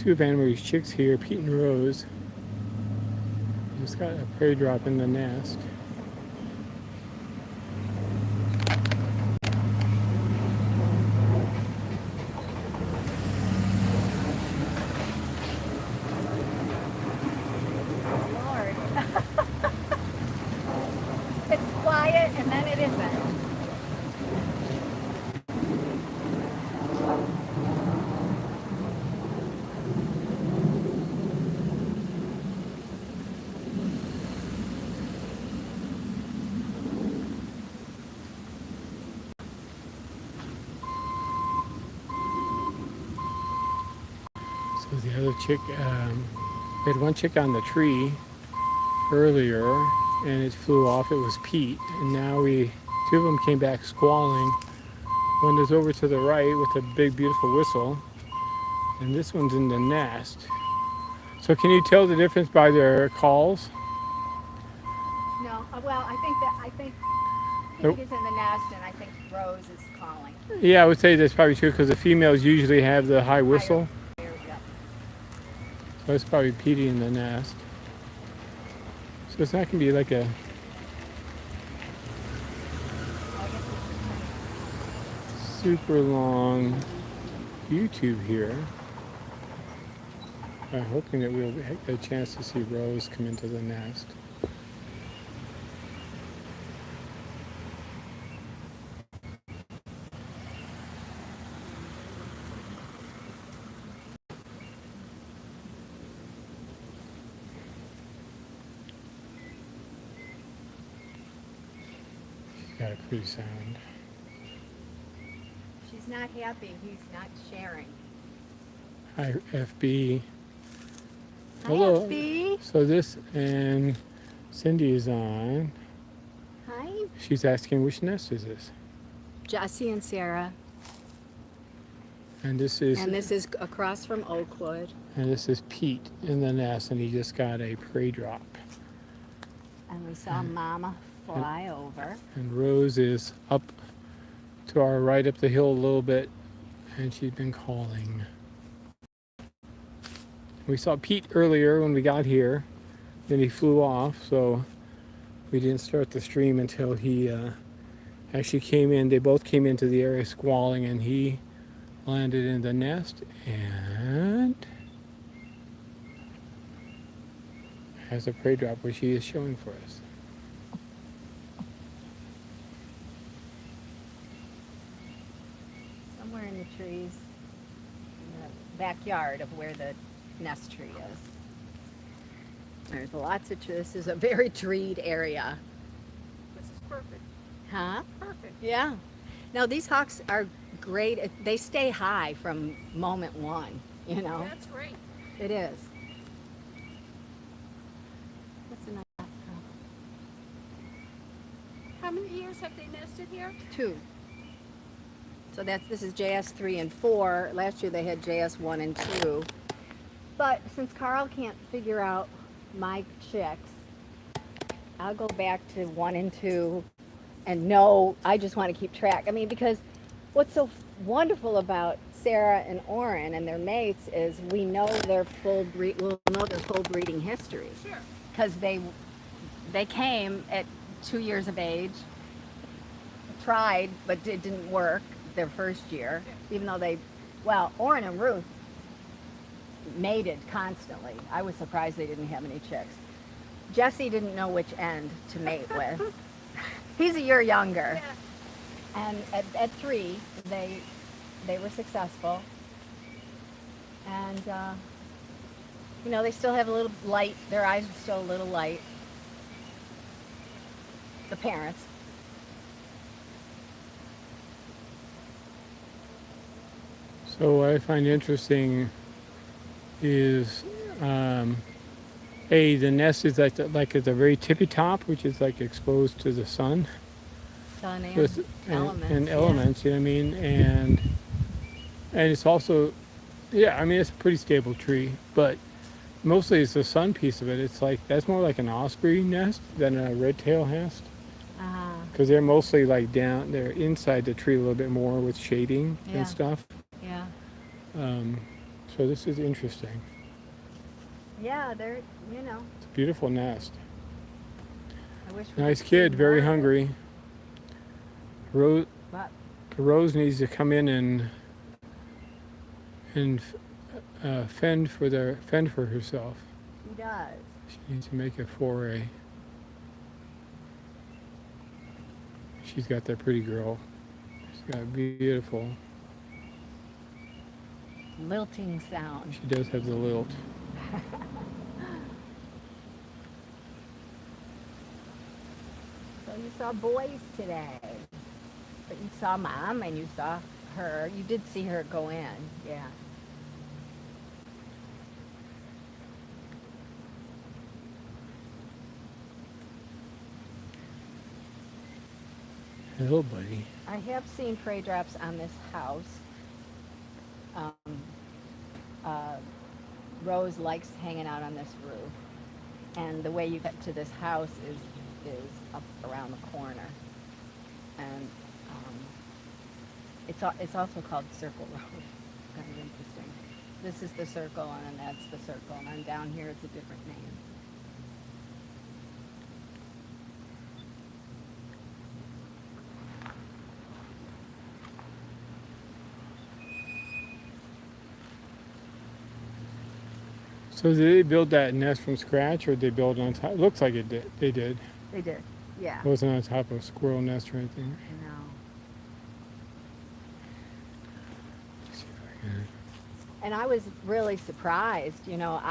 two of Anna Marie's chicks here, Pete and Rose. Just got a prey drop in the nest. Lord. It's quiet and then it isn't. So the other chick, we had one chick on the tree earlier, and it flew off. It was Pete, and now two of them came back squalling. One is over to the right with a big, beautiful whistle, and this one's in the nest. So can you tell the difference by their calls? No, well, I think Nope. Pete is in the nest and I think Rose is calling. Yeah, I would say that's probably true because the females usually have the high whistle. Higher, yeah. So it's probably Petey in the nest. So it's not going to be like a super long YouTube here. I'm hoping that we'll get a chance to see Rose come into the nest. She's got a pretty sound. She's not happy. He's not sharing. Hi, FB. Hi, Hello. FB. So this and Cindy is on. Hi. She's asking which nest is this? Jesse and Sarah. And this is across from Oakwood. and this is Pete in the nest, and he just got a prey drop. And we saw Mama fly over. And Rose is up to our right up the hill a little bit, and she's been calling. We saw Pete earlier when we got here, then he flew off, so we didn't start the stream until he actually came in. They both came into the area squalling, and he landed in the nest and has a prey drop, which he is showing for us. Somewhere in the trees, in the backyard of where the nest tree is. There's lots of trees. This is a very treed area. This is perfect. Huh? Perfect. Yeah. Now these hawks are great. They stay high from moment one, you know. That's great. It is. That's a nice How many years have they nested here? 2. So this is JS 3 and 4. Last year they had JS 1 and 2. But since Karel can't figure out my chicks, I'll go back to 1 and 2. And no, I just want to keep track. I mean, because what's so wonderful about Sarah and Orrin and their mates is we'll know their full breeding history. Sure. Because they came at 2 years of age, tried, but it didn't work their first year, even though Orrin and Ruth mated constantly. I was surprised they didn't have any chicks. Jesse didn't know which end to mate with. He's a year younger. Yeah. And at 3, they were successful. And, they still have a little light. Their eyes are still a little light. The parents. So what I find interesting is, the nest is like at the very tippy top, which is like exposed to the sun. Sun and With- elements. and yeah. elements, you know what I mean? And it's also, it's a pretty stable tree, but mostly it's the sun piece of it. It's like, that's more like an osprey nest than a red-tailed nest. Uh-huh. Because they're mostly like they're inside the tree a little bit more with shading Yeah. and stuff. Yeah. So this is interesting. Yeah, they're, you know, It's a beautiful nest. I wish we Nice could kid, see very more of it, hungry. Rose, but Rose needs to come in and fend for herself. she does. She needs to make a foray. She's got that pretty girl. She's got beautiful. Lilting sound. She does have the lilt. So you saw boys today, but you saw Mom and you saw her. You did see her go in, yeah. Hello, buddy. I have seen prey drops on this house. Um, uh, Rose likes hanging out on this roof, and the way you get to this house is up around the corner, and it's also called Circle Road. Kind of interesting. This is the circle, and then that's the circle, and then down here it's a different name. So did they build that nest from scratch, or did they build it on top? It looks like it did. They did. They did, yeah. It wasn't on top of a squirrel nest or anything. No. Let's see if I can- And I was really surprised, you know,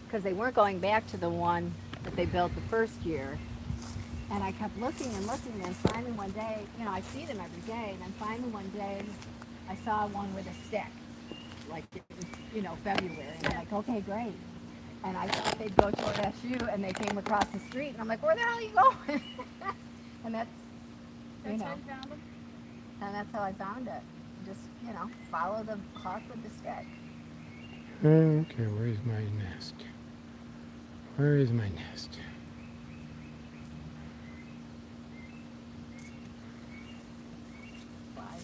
because they weren't going back to the one that they built the first year. And I kept looking and looking, and finally one day, you know, I see them every day, and then finally one day, I saw one with a stick, like it was, you know, February. And I'm like, okay, great. And I thought they'd go toward SU, and they came across the street, and I'm like, where the hell are you going? And that's, you That's know, how you found them? and that's how I found it. Just, you know, follow the hawk with the stick. Okay, where's my nest? Where is my nest?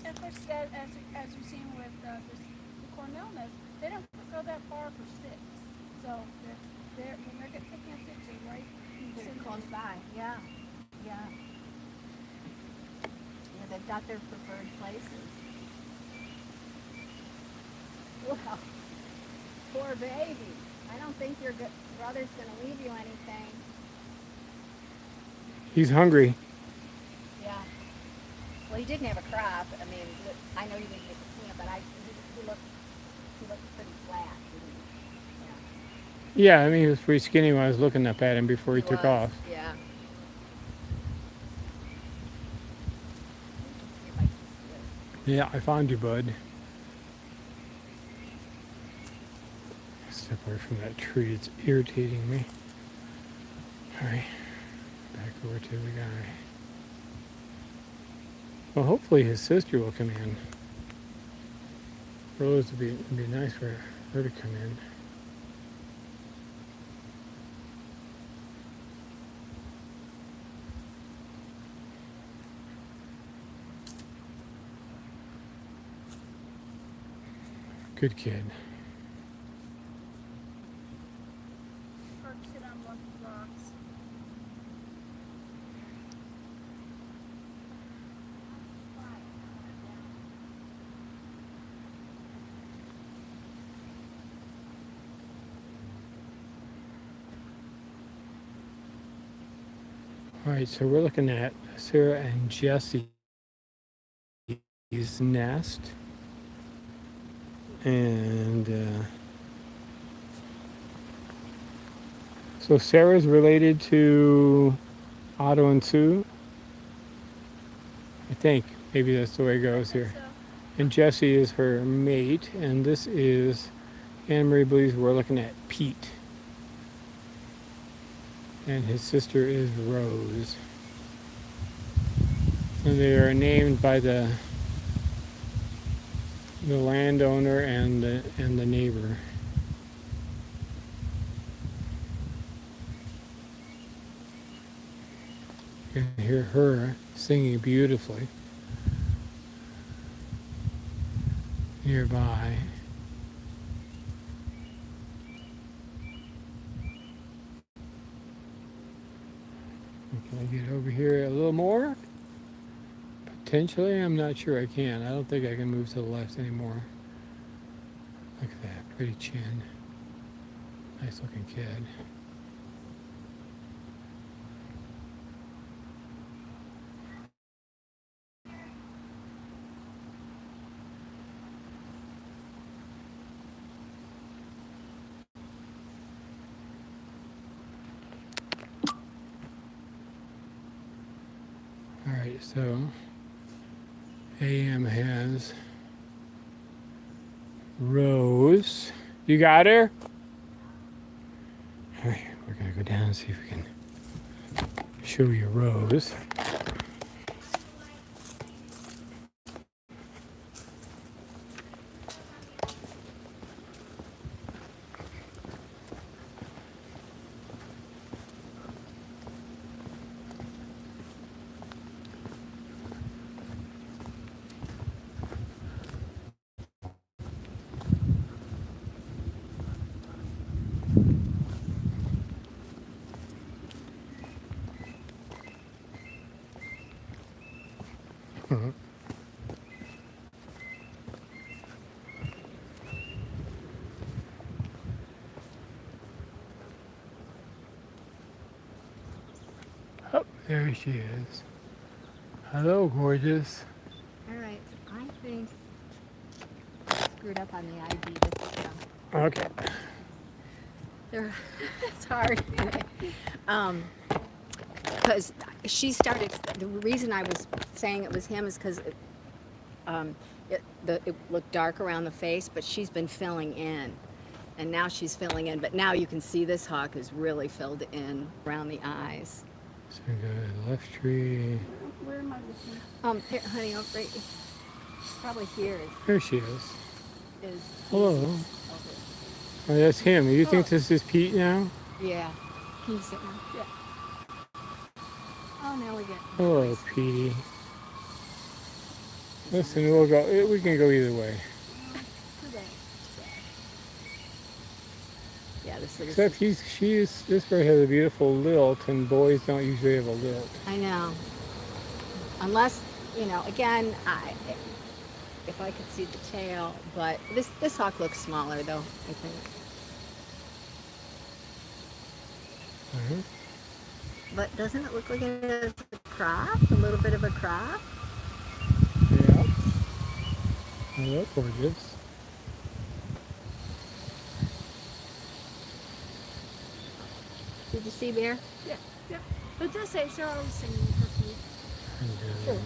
At first, as you've seen with the Cornell nest, they don't go that far for sticks. So when they're picking up sticks, they're right in the They're vicinity. close by, yeah, yeah. Yeah, they've got their preferred places. Well, poor baby. I don't think your brother's going to leave you anything. He's hungry. Yeah. Well, he didn't have a crop. I mean, I know you didn't get to see him, but he looked pretty flat. Didn't he? Yeah, I mean, he was pretty skinny when I was looking up at him before he took was, off. Yeah. Yeah, I found you, bud. Step away from that tree. It's irritating me. All right, back over to the guy. Well, hopefully his sister will come in. Rose would be nice for her to come in. Good kid. Or sit on one of the rocks. All right, so we're looking at Sarah and Jesse's nest. And so Sarah's related to Otto and Sue. I think maybe that's the way it goes here. So, And Jesse is her mate, and this is Anne Marie believes we're looking at Pete. And his sister is Rose. And they are named by the landowner and the neighbor. You can hear her singing beautifully nearby. Can I get over here a little more? Potentially, I'm not sure I can. I don't think I can move to the left anymore. Look at that, pretty chin. Nice looking kid. All right, so AM has Rose. You got her? All right, we're gonna go down and see if we can show you Rose. Oh, there she is. Hello, gorgeous. All right, I think I screwed up on the ID this time. Okay. It's hard. Because she started, the reason I was saying it was him is because it looked dark around the face, but she's been filling in. And now she's filling in, but now you can see this hawk is really filled in around the eyes. So we go to the left tree. Where am I looking? Here, honey, oh, right, probably here There she is. is Hello. over. Oh, that's him. You think this is Pete now? Yeah. Can you sit down? Yeah. Oh, now we get. Hello, Petey. Listen, we'll go. We can go either way. Yeah, this is. Except this bird has a beautiful lilt, and boys don't usually have a lilt. I know. Unless, again, if I could see the tail, but this hawk looks smaller though, I think. Uh-huh. But doesn't it look like it has a crop? A little bit of a crop? Yeah. Oh, that's gorgeous. Did you see Bear? Yeah. But just say Cheryl was singing for Pete. And,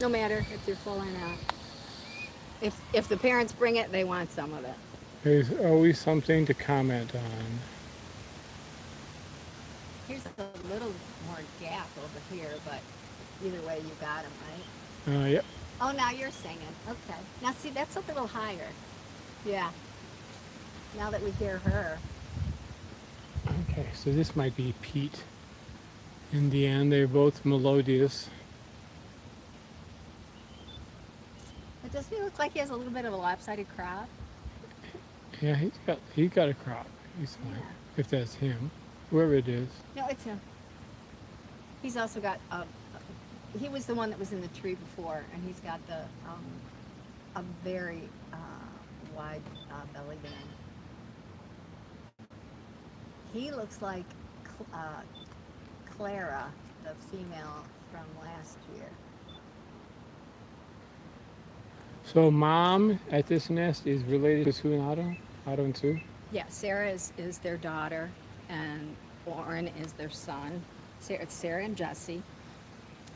No matter if you're full or not. If the parents bring it, they want some of it. there's always something to comment on. Here's a little more gap over here, but either way you got them, right? Yep. Oh, now you're singing. Okay. Now see, that's a little higher. Yeah. Now that we hear her. Okay, so this might be Pete. In the end, they're both melodious. But doesn't he look like he has a little bit of a lopsided crop? Yeah, he's got a crop. He's fine. Yeah. If that's him, whoever it is. No, it's him. He's also got he was the one that was in the tree before, and he's got the a very wide belly band. He looks like Clara, the female from last year. So mom at this nest is related to Sue and Otto? Otto and Sue? Yeah, Sarah is their daughter, and Warren is their son. It's Sarah and Jesse.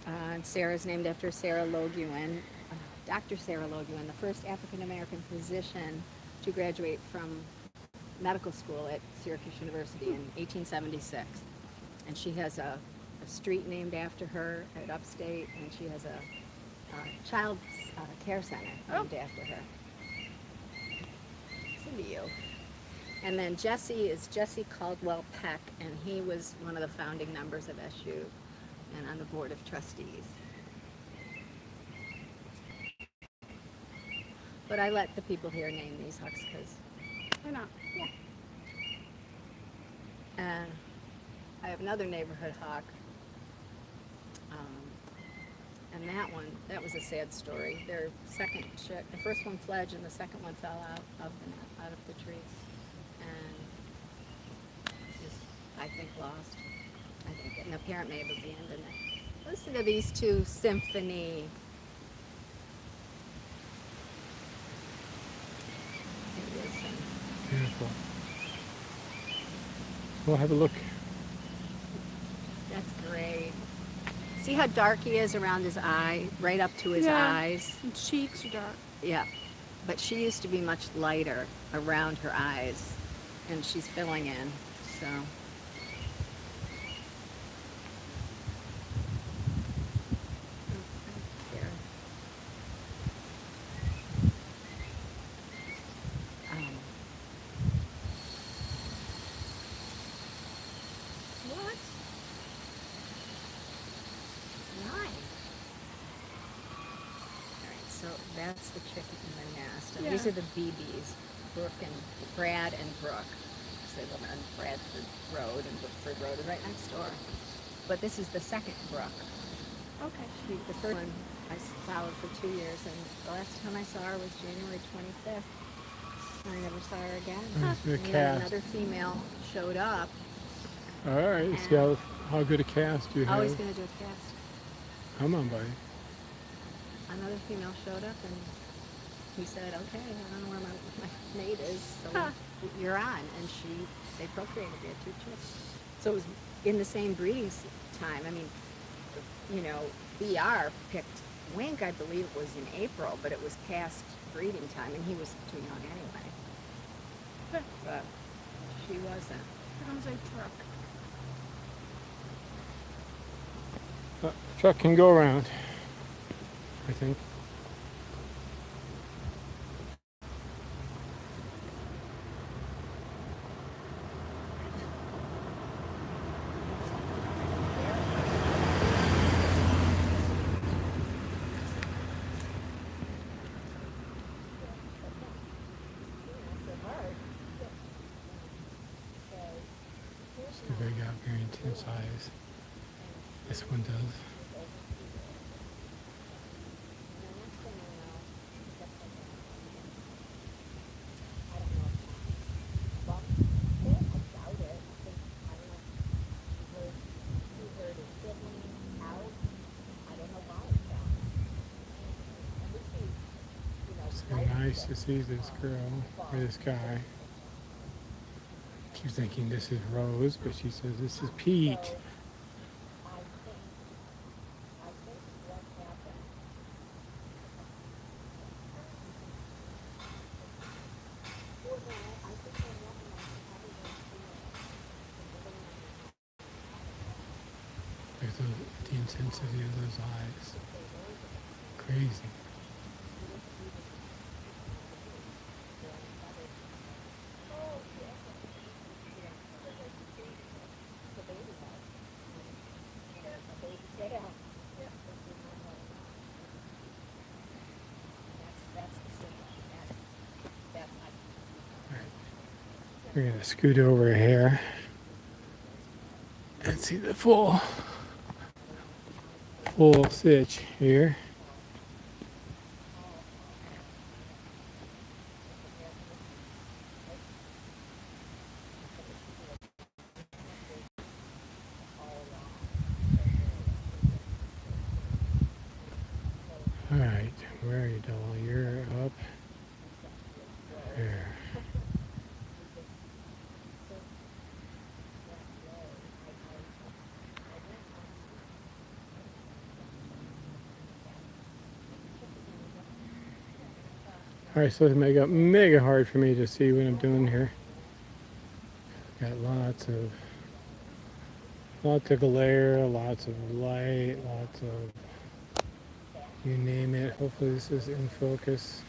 And Sarah's named after Sarah Loguin, Dr. Sarah Loguin, the first African-American physician to graduate from medical school at Syracuse University in 1876. And she has a street named after her at Upstate, and she has a child care center named after her. Listen to you. And then Jesse is Jesse Caldwell Peck, and he was one of the founding members of SU and on the board of trustees. But I let the people here name these hawks because, Why not? yeah. And I have another neighborhood hawk And that one, that was a sad story. Their second chick, the first one fledged and the second one fell out of the tree, and just, I think, lost. I think, and the parent may have abandoned it. Listen to these two symphony. It is, Beautiful. We'll have a look. that's great. See how dark he is around his eye, right up to his eyes? And cheeks are dark. Yeah. But she used to be much lighter around her eyes, and she's filling in, so. There. What? Why? Alright, so that's the chicken in the nest. And these Yeah. are the BBs, Brad and Brooke. They live on Bradford Road, and Brookford Road is right next door. But this is the second Brooke. Okay. The first one I followed for 2 years, and the last time I saw her was January 25th. And I never saw her again. Nice, the And then cast. another female showed up. All right, see how good a cast you have. Always going to do a cast. Come on, buddy. Another female showed up, and he said, "Okay, I don't know where my mate is, so you're on." And they procreated. They had 2 chicks. So it was in the same breeding time. I mean, you know, BR picked Wink, I believe it was in April, but it was past breeding time, and he was too young anyway. But she wasn't. Here comes a truck. Truck can go around, I think. The big out here in tin size. This one does. So nice to see this girl or this guy. I keep thinking this is Rose, but she says this is Pete. Look at the intensity of those eyes. Crazy. We're going to scoot over here and see the full sitch here. All right, where are you, doll? You're up there. All right, so it's mega hard for me to see what I'm doing here. Got lots of glare, lots of light, lots of you name it. Hopefully this is in focus.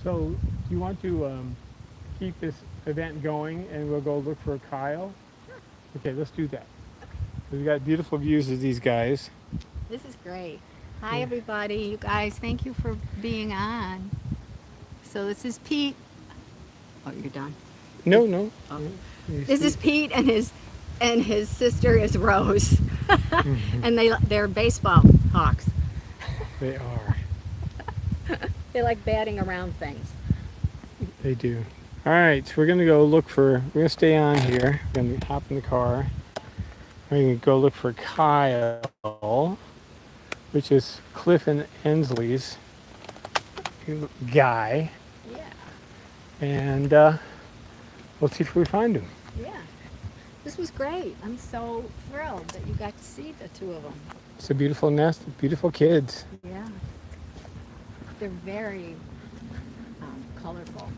So, do you want to keep this event going and we'll go look for Kyle? Sure. Okay, let's do that. We've got beautiful views of these guys. This is great. Hi, everybody. You guys, thank you for being on. So this is Pete. Oh, you're done. No, no. Oh. You This see- is Pete and his sister is Rose, and they're baseball hawks. They are. They like batting around things. They do. All right, so we're gonna go look for. We're gonna stay on here. We're gonna hop in the car. We're gonna go look for Kyle, which is Cliff and Ensleys guy, Yeah, and we'll see if we find him. yeah. This was great. I'm so thrilled that you got to see the two of them. It's a beautiful nest, beautiful kids. Yeah. They're very colorful.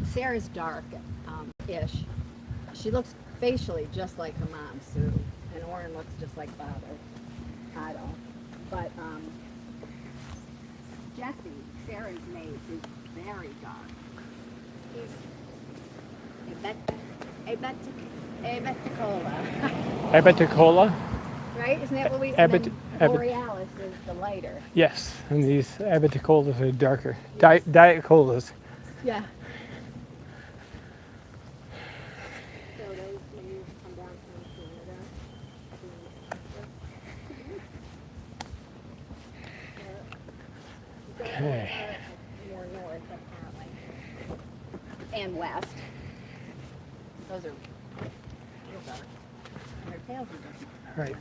Sarah's dark-ish. She looks facially just like her mom, Sue. And Oren looks just like father, Otto. But Jesse, Sarah's mate, is very dark. He's Abeticola. Abeticola? Right? Isn't that what we... Abet- and abet- then Borealis is the lighter. Yes, and these Abeticolas are darker. Diet colas. Yeah. So those, when you come down from Canada, Okay. more north apparently, and west. Those are their tails are different. Right.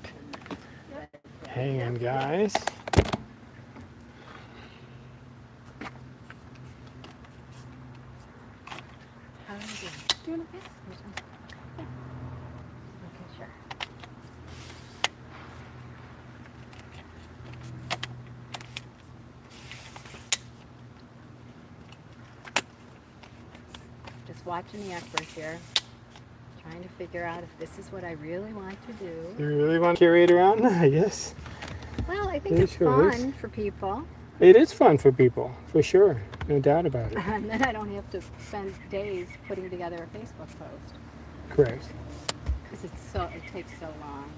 Hang on, guys. How are you doing? Doing okay? Okay, sure. Just watching the Ekbers here, trying to figure out if this is what I really want to do. You really want to carry it around? Yes. Well, I think It it's sure fun is. for people, It is fun for people, for sure. No doubt about it. and then I don't have to spend days putting together a Facebook post Correct. because it takes so long.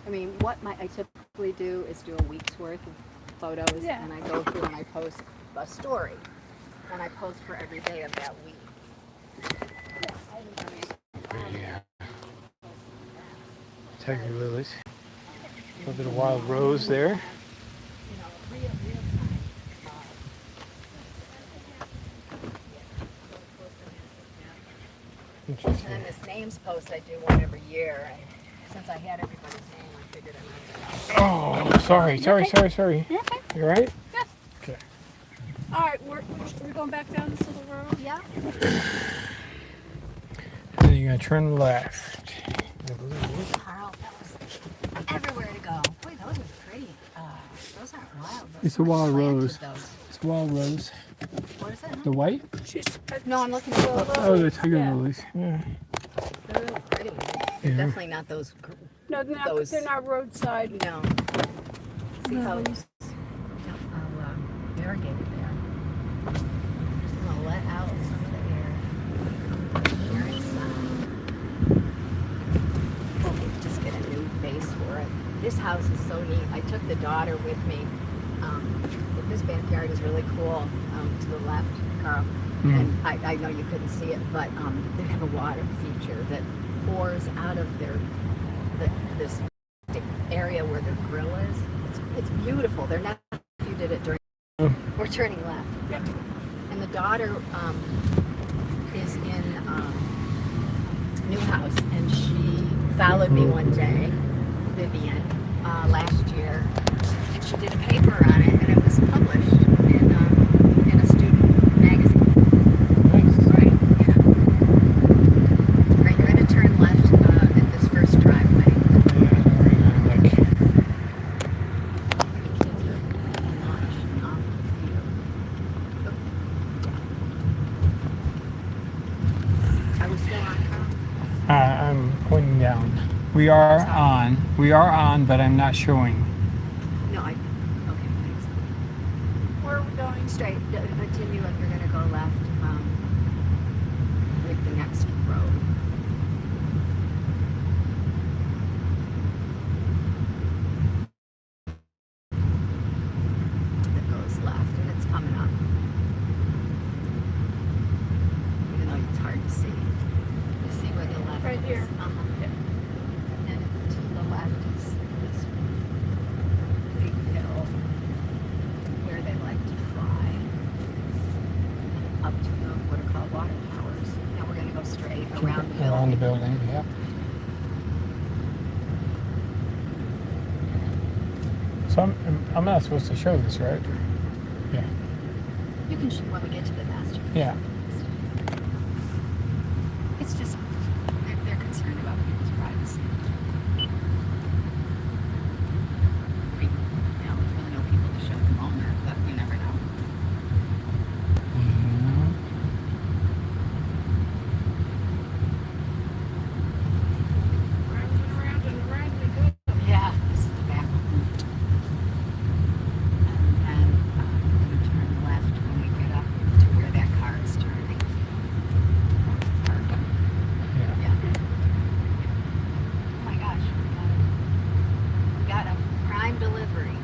I mean, what I typically do is do a week's worth of photos, Yeah. and I go through and I post a story, and I post for every day of that week. Yeah. Tiger lilies. A little bit of wild rose there. You know, real time. And Interesting. then this names post, I do one every year, and since I had everybody's name, I figured I might. Oh, sorry. You okay? You all right? Yes. Okay. All right, we're going back down this little road. Yeah. And then you're going to turn left. I believe. Karel, that was everywhere to go. Boy, those are pretty. Those aren't wild. Those It's a aren't wild planted, rose. those. It's wild rose. What is it? The white? No, I'm looking for those. Oh, the tiger Yeah. lilies. Yeah. They're really pretty. They're Yeah. definitely not those. No, Those- they're not roadside. No. See how variegated they are. Just gonna let out some of the air. Here inside. We'll maybe just get a new base for it. This house is so neat. I took the daughter with me. This backyard is really cool. To the left, Karel. And I know you couldn't see it, but they have a water feature that pours out of this area where their grill is. It's beautiful. They're not. If you did it during. We're turning left. Yep. And the daughter is in new house, and she followed me one day, Vivian, last year, and she did a paper on it, and it was published in a student magazine. Right? Yeah. Right, you're going to turn left at this first driveway. Are we still on, Karel? I'm pointing down. We are on. We are on, but I'm not showing. No, okay, thanks. Where are we Straight, continue and you're gonna go left, like the next road. That goes left and it's coming up. Even though it's hard to see. You see where the left Right is? here. And to the left is this big hill where they like to fly. Up to the what are called water towers. Now we're going to go straight around the Around the building. building, yeah. So I'm not supposed to show this, right? Yeah. You can when we get to the master. Yeah. It's just they're concerned about people's privacy. I mean, you know, there's really no people to show at the moment, but you never know. Round and around we go. Yeah, this is the back route. And then we're going to turn left when we get up to where that car is turning. Parking. Yeah. Yeah. Oh my gosh, we got a prime delivery.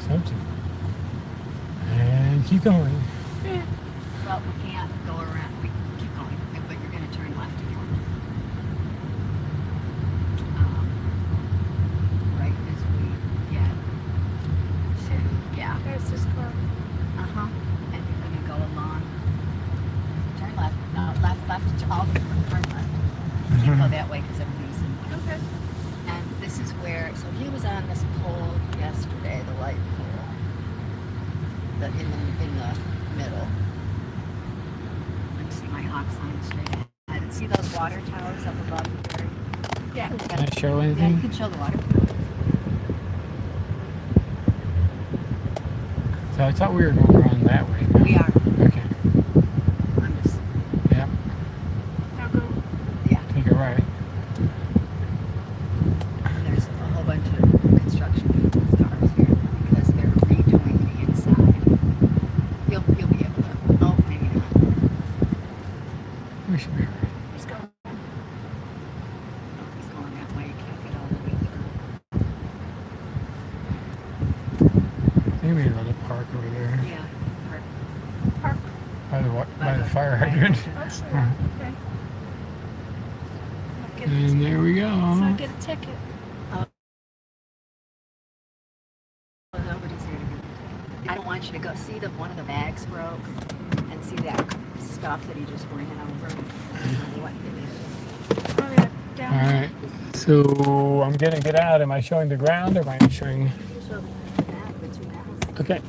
Something. And keep going. Well, we can't go around. We keep going, but you're going to turn left again. Right as we get to, yeah. There's this car. Uh-huh. And you're going to go along. Turn left. No, left. All turn left. Can't go that way because everybody's in. Okay. And this is where, so he was on this pole yesterday, the light pole, in the middle. Let's see my HAWKS line straight ahead. And see those water towers up above here? Yeah. Can I show Yeah, you anything? can show the water. So I thought we were going around that way. We are. Okay. I'm just, Yeah. Now go. yeah. Take a right. And there's a whole bunch of construction people's cars here because they're redoing the inside. You'll be able to. Oh, maybe not. We should be right. Let's go. Oh, he's going that way. You can't get all the way through. Maybe a little park over there Yeah. Park. by the fire hydrant. Oh, sure. Huh. Okay. And there we So I go. get a ticket. Well, nobody's here to get. I don't want you to go see one of the bags broke and see that stuff that he just ran over. What it is. Oh, yeah. Down. All right. So I'm gonna get out. Am I showing the ground or am I showing? So that, the two houses. Okay.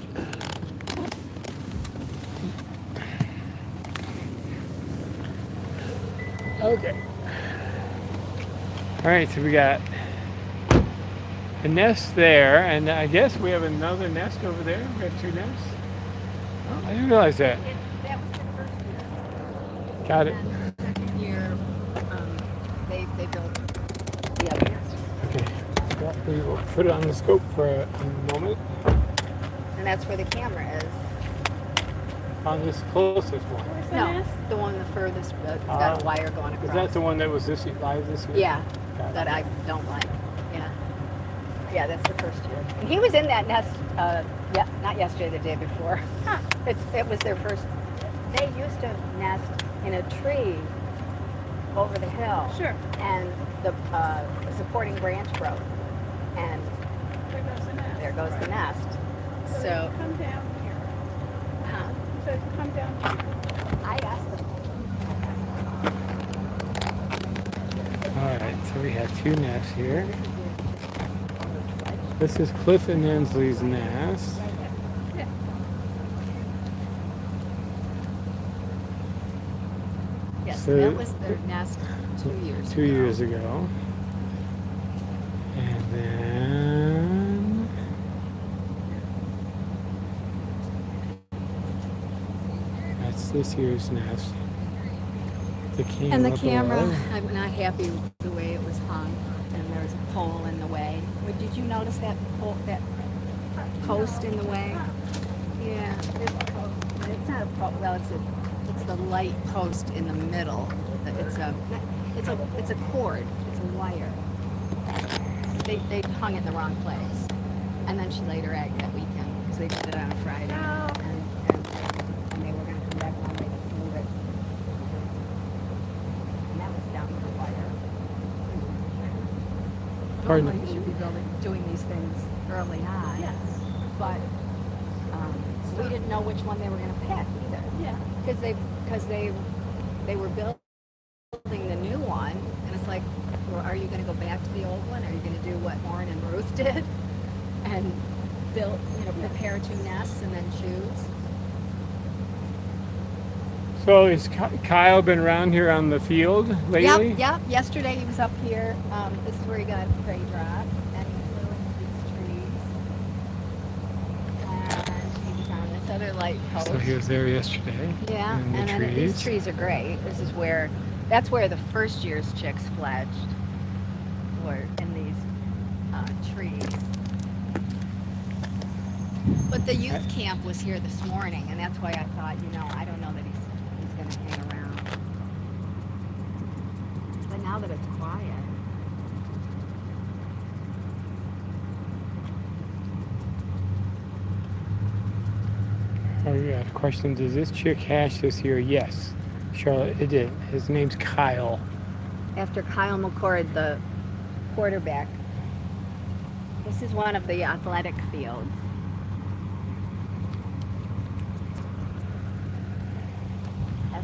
Okay. All right. So we got a nest there, and I guess we have another nest over there. We have two nests. Oh, I didn't realize that. That was the first year. Got it. And the second year, they built the other nest. Okay. Well, we will put it on the scope for a moment. And that's where the camera is. On this closest one. Where's the No, nest? the one the furthest, it's got a wire going across. Is that the one that was live this year? Yeah, Got it. that I don't like. Yeah. Yeah, that's the first year. And he was in that nest, yeah, not yesterday, the day before. Huh. It was their first. They used to nest in a tree over the hill. Sure. And the supporting branch broke. And There goes the nest. there goes the nest. So, So, come down here. huh, So come down here. I asked them. All right. So we have two nests here. This is Cliff and Ensleys' nest. Yeah. Yes, So- that was their nest 2 years ago. 2 years ago. And then that's this year's nest. The camera. And the camera, below. I'm not happy with the way it was hung, and there's a pole in the way. Did you notice that pole, that post in the way. Yeah, there's a post. It's not a post. Well, it's the light post in the middle. It's a cord. It's a wire. They hung it in the wrong place, and then she laid her egg that weekend because they did it on a Friday, and they were going to come back Monday to move it. And that was down the wire. Pardon? Normally you should be doing these things early on. Yeah. But we didn't know which one they were going to pick either. Yeah. Because they were building the new one, and it's like, well, are you going to go back to the old one? Are you going to do what Lauren and Ruth did, and build, prepare 2 nests and then choose? So has Kyle been around here on the field lately? Yep. Yesterday he was up here. This is where he got prey drop, and he flew into these trees. And he was on this other light post. So he was there yesterday. Yeah, in the and then trees. these trees are great. That's where the first year's chicks fledged, were in these trees. But the youth camp was here this morning, and that's why I thought, I don't know that he's going to hang around. But now that it's quiet. Oh, yeah. Question: does this chick hatch this year? Yes, Charlotte, it did. His name's Kyle. After Kyle McCord, the quarterback. This is one of the athletic fields.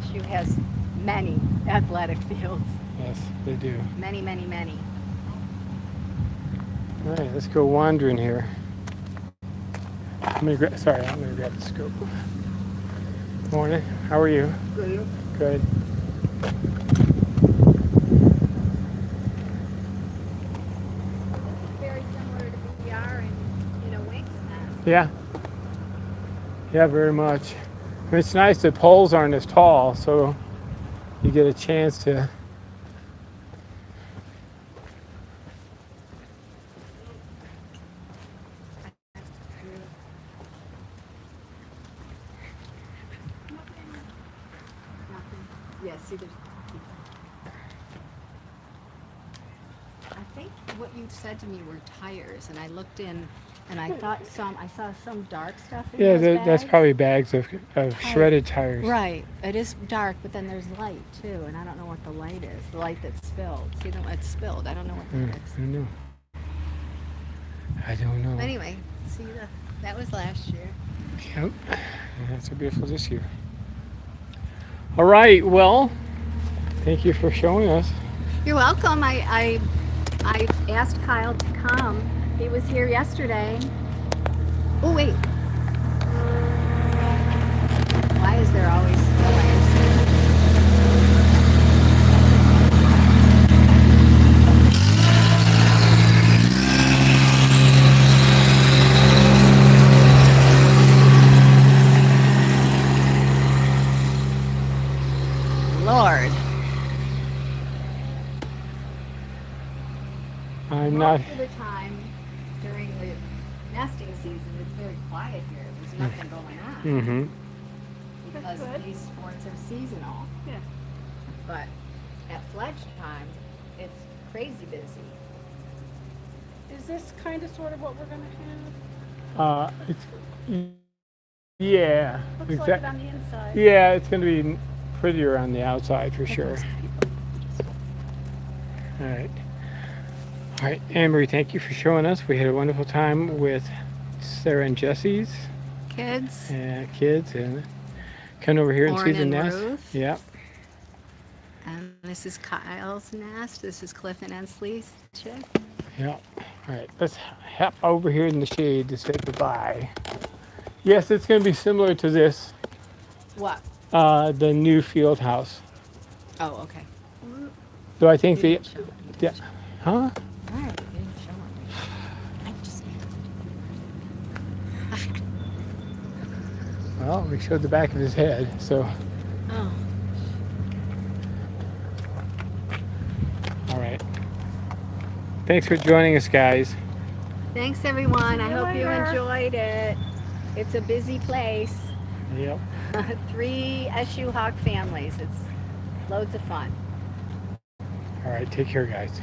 SU has many athletic fields. Yes, they do. Many, many, many. All right, let's go wandering here. I'm gonna grab the scope. Morning. How are you? Good. Good. Very similar to BR and Wink's nest. Yeah. Yeah, very much. I mean, it's nice the poles aren't as tall, so you get a chance to. Yeah, see, there's. I think what you said to me were tires, and I looked in, and I saw some dark stuff in Yeah, those that's bags. probably bags of shredded tires. Right. It is dark, but then there's light too, and I don't know what the light is. The light that's spilled. See, it's spilled. I don't know what that is. I don't know. I don't know. Anyway, see, that was last year. Yep. Yeah, it's so beautiful this year. All right. Well, thank you for showing us. You're welcome. I asked Kyle to come. He was here yesterday. Oh wait. Why is there always noise? Lord. I'm not. Most of the time during the nesting season, it's very quiet here. There's nothing going on Mm-hmm. because That's good. these sports are seasonal. Yeah. But at fledge time, it's crazy busy. Is this kind of sort of what we're going to have? It's. Yeah. Looks like it on the inside. Yeah, it's going to be prettier on the outside for sure. All right. All right, Anne-Marie, thank you for showing us. We had a wonderful time with Sarah and Jesse's Kids. kids, and come over here and see Lauren the and nest. Ruth. Yep. And this is Kyle's nest. This is Cliff and Ensleys chick. Yep. All right, let's hop over here in the shade to say goodbye. Yes, it's going to be similar to this, What? the new field house. Oh, okay. So I think You the, didn't show it. yeah, huh? All right, you didn't show it. I just. Well, we showed the back of his head, so. Oh. All right. Thanks for joining us, guys. Thanks, everyone. See I you hope you later. enjoyed it. It's a busy place. Yep. 3 SU hawk families. It's loads of fun. All right. Take care, guys.